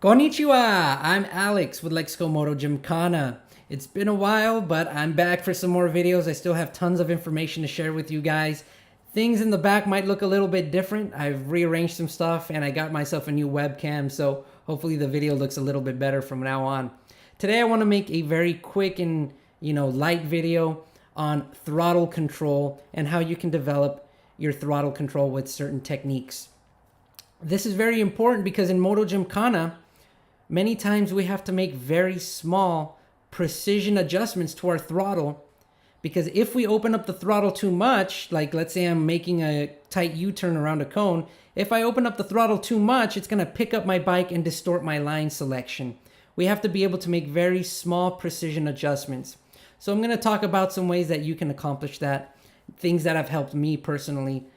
Konnichiwa! I'm Alex with Lexico Moto Gymkhana. It's been a while, but I'm back for some more videos. I still have tons of information to share with you guys. Things in the back might look a little bit different. I've rearranged some stuff and I got myself a new webcam, so hopefully the video looks a little bit better from now on. Today I want to make a very quick and light video on throttle control and how you can develop your throttle control with certain techniques. This is very important because in Moto Gymkhana, many times we have to make very small precision adjustments to our throttle, because if we open up the throttle too much, like let's say I'm making a tight U-turn around a cone, if I open up the throttle too much, it's going to pick up my bike and distort my line selection. We have to be able to make very small precision adjustments. So I'm going to talk about some ways that you can accomplish that, things that have helped me personally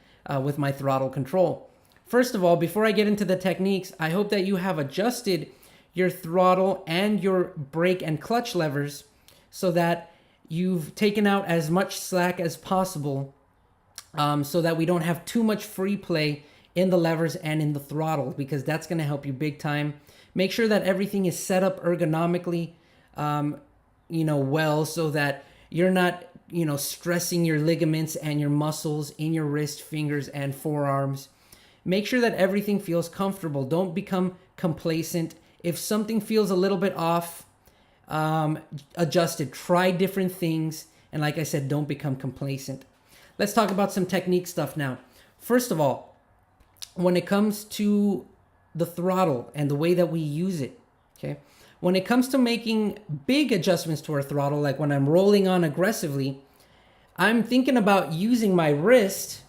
with my throttle control. First of all, before I get into the techniques, I hope that you have adjusted your throttle and your brake and clutch levers so that you've taken out as much slack as possible, so that we don't have too much free play in the levers and in the throttle, because that's going to help you big time. Make sure that everything is set up ergonomically, well, so that you're not, stressing your ligaments and your muscles in your wrist, fingers, and forearms. Make sure that everything feels comfortable. Don't become complacent. If something feels a little bit off, adjust it. Try different things. And like I said, don't become complacent. Let's talk about some technique stuff now. First of all, when it comes to the throttle and the way that we use it, okay? When it comes to making big adjustments to our throttle, like when I'm rolling on aggressively, I'm thinking about using my wrist,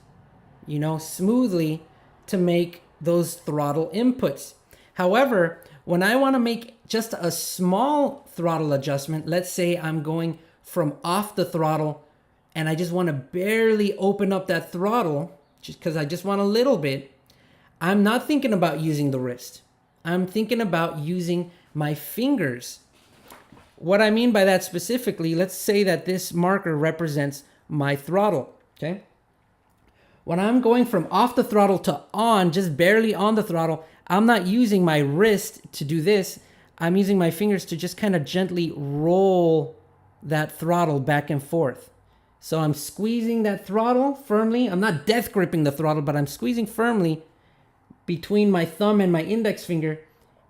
smoothly to make those throttle inputs. However, when I want to make just a small throttle adjustment, let's say I'm going from off the throttle and I just want to barely open up that throttle just because I just want a little bit, I'm not thinking about using the wrist. I'm thinking about using my fingers. What I mean by that specifically, let's say that this marker represents my throttle, okay? When I'm going from off the throttle to on, just barely on the throttle, I'm not using my wrist to do this. I'm using my fingers to just kind of gently roll that throttle back and forth. So I'm squeezing that throttle firmly. I'm not death gripping the throttle, but I'm squeezing firmly between my thumb and my index finger,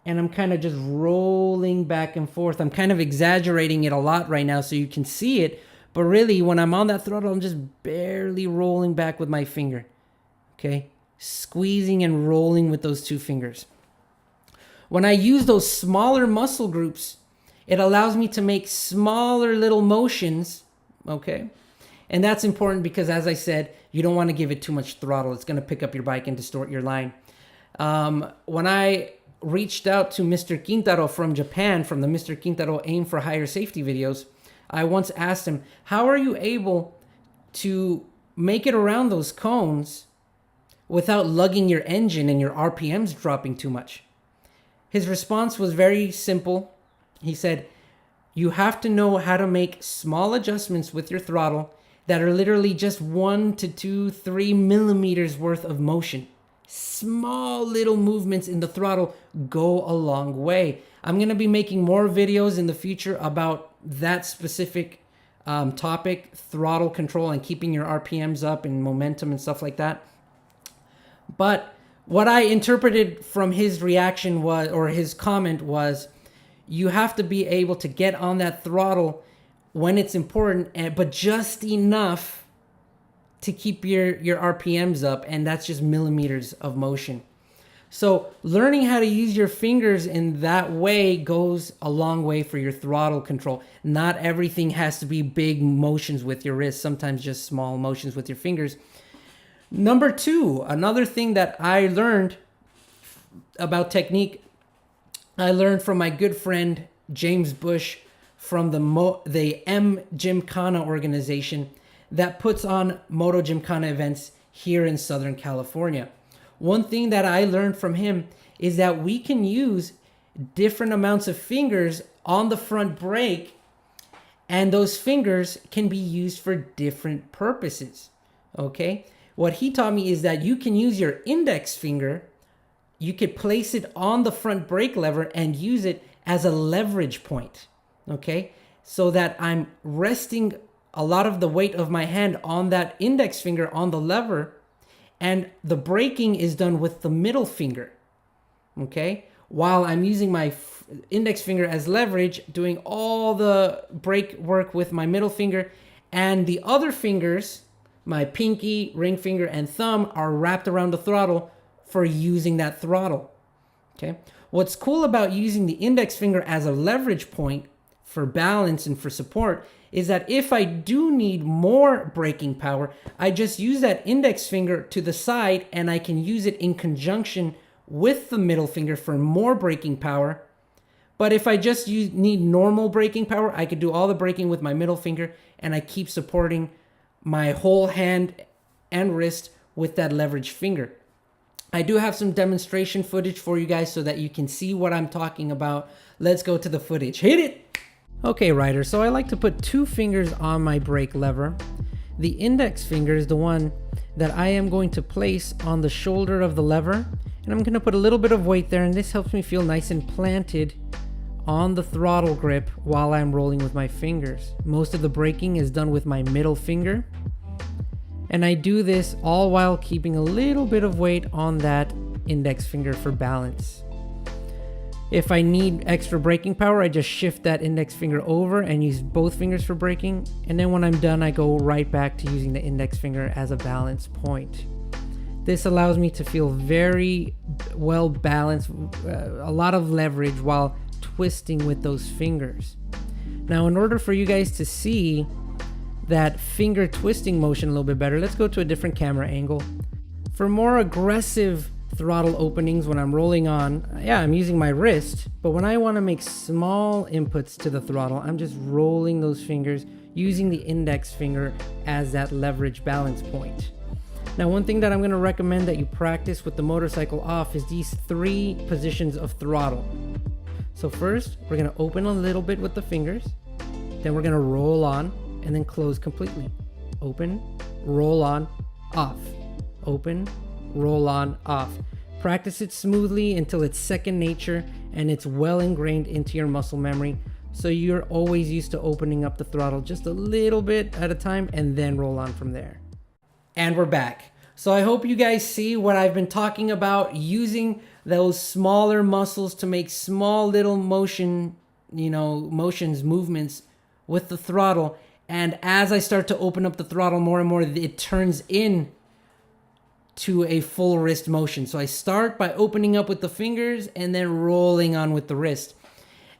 and I'm kind of just rolling back and forth. I'm kind of exaggerating it a lot right now so you can see it, but really when I'm on that throttle, I'm just barely rolling back with my finger, okay? Squeezing and rolling with those two fingers. When I use those smaller muscle groups, it allows me to make smaller little motions, okay? And that's important because, as I said, you don't want to give it too much throttle. It's going to pick up your bike and distort your line. When I reached out to Mr. Quintaro from Japan, from the Mr. Quintaro Aim for Higher Safety videos, I once asked him, how are you able to make it around those cones without lugging your engine and your RPMs dropping too much? His response was very simple. He said, you have to know how to make small adjustments with your throttle that are literally just 1 to 2, 3 millimeters worth of motion. Small little movements in the throttle go a long way. I'm going to be making more videos in the future about that specific topic, throttle control and keeping your RPMs up and momentum and stuff like that. But what I interpreted from his reaction was, or his comment was, you have to be able to get on that throttle when it's important, but just enough to keep your RPMs up, and that's just millimeters of motion. So learning how to use your fingers in that way goes a long way for your throttle control. Not everything has to be big motions with your wrist, sometimes just small motions with your fingers. Number two, another thing that I learned about technique, I learned from my good friend James Bush from the M Gymkhana organization that puts on Moto Gymkhana events here in Southern California. One thing that I learned from him is that we can use different amounts of fingers on the front brake, and those fingers can be used for different purposes, okay? What he taught me is that you can use your index finger you could place it on the front brake lever and use it as a leverage point, okay? So that I'm resting a lot of the weight of my hand on that index finger on the lever, and the braking is done with the middle finger, okay? While I'm using my index finger as leverage, doing all the brake work with my middle finger, and the other fingers, my pinky, ring finger, and thumb, are wrapped around the throttle for using that throttle, okay? What's cool about using the index finger as a leverage point for balance and for support is that if I do need more braking power, I just use that index finger to the side and I can use it in conjunction with the middle finger for more braking power. But if I just need normal braking power, I could do all the braking with my middle finger and I keep supporting my whole hand and wrist with that leverage finger. I do have some demonstration footage for you guys so that you can see what I'm talking about. Let's go to the footage. Hit it! Okay, riders, so I like to put 2 fingers on my brake lever. The index finger is the one that I am going to place on the shoulder of the lever, and I'm going to put a little bit of weight there, and this helps me feel nice and planted on the throttle grip while I'm rolling with my fingers. Most of the braking is done with my middle finger, and I do this all while keeping a little bit of weight on that index finger for balance. If I need extra braking power, I just shift that index finger over and use both fingers for braking. And then when I'm done, I go right back to using the index finger as a balance point. This allows me to feel very well balanced, a lot of leverage while twisting with those fingers. Now, in order for you guys to see that finger twisting motion a little bit better, let's go to a different camera angle. For more aggressive throttle openings when I'm rolling on, yeah, I'm using my wrist, but when I want to make small inputs to the throttle, I'm just rolling those fingers using the index finger as that leverage balance point. Now, one thing that I'm going to recommend that you practice with the motorcycle off is these 3 positions of throttle. So first, we're going to open a little bit with the fingers, then we're going to roll on and then close completely. Open, roll on, off. Open, roll on, off. Practice it smoothly until it's second nature and it's well ingrained into your muscle memory, so you're always used to opening up the throttle just a little bit at a time and then roll on from there. And we're back. So I hope you guys see what I've been talking about, using those smaller muscles to make small little motions, movements with the throttle. And as I start to open up the throttle more and more, it turns in to a full wrist motion. So I start by opening up with the fingers and then rolling on with the wrist.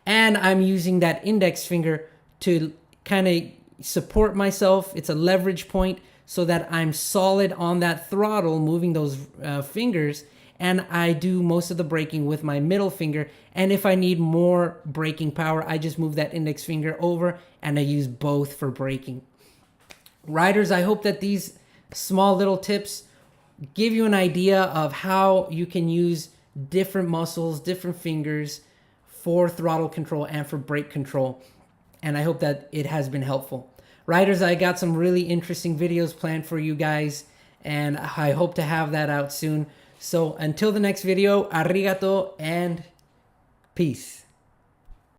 And I'm using that index finger to kind of support myself. It's a leverage point so that I'm solid on that throttle, moving those fingers. And I do most of the braking with my middle finger. And if I need more braking power, I just move that index finger over and I use both for braking. Riders, I hope that these small little tips give you an idea of how you can use different muscles, different fingers for throttle control and for brake control. And I hope that it has been helpful. Riders, I got some really interesting videos planned for you guys, and I hope to have that out soon. So until the next video, arigato and peace.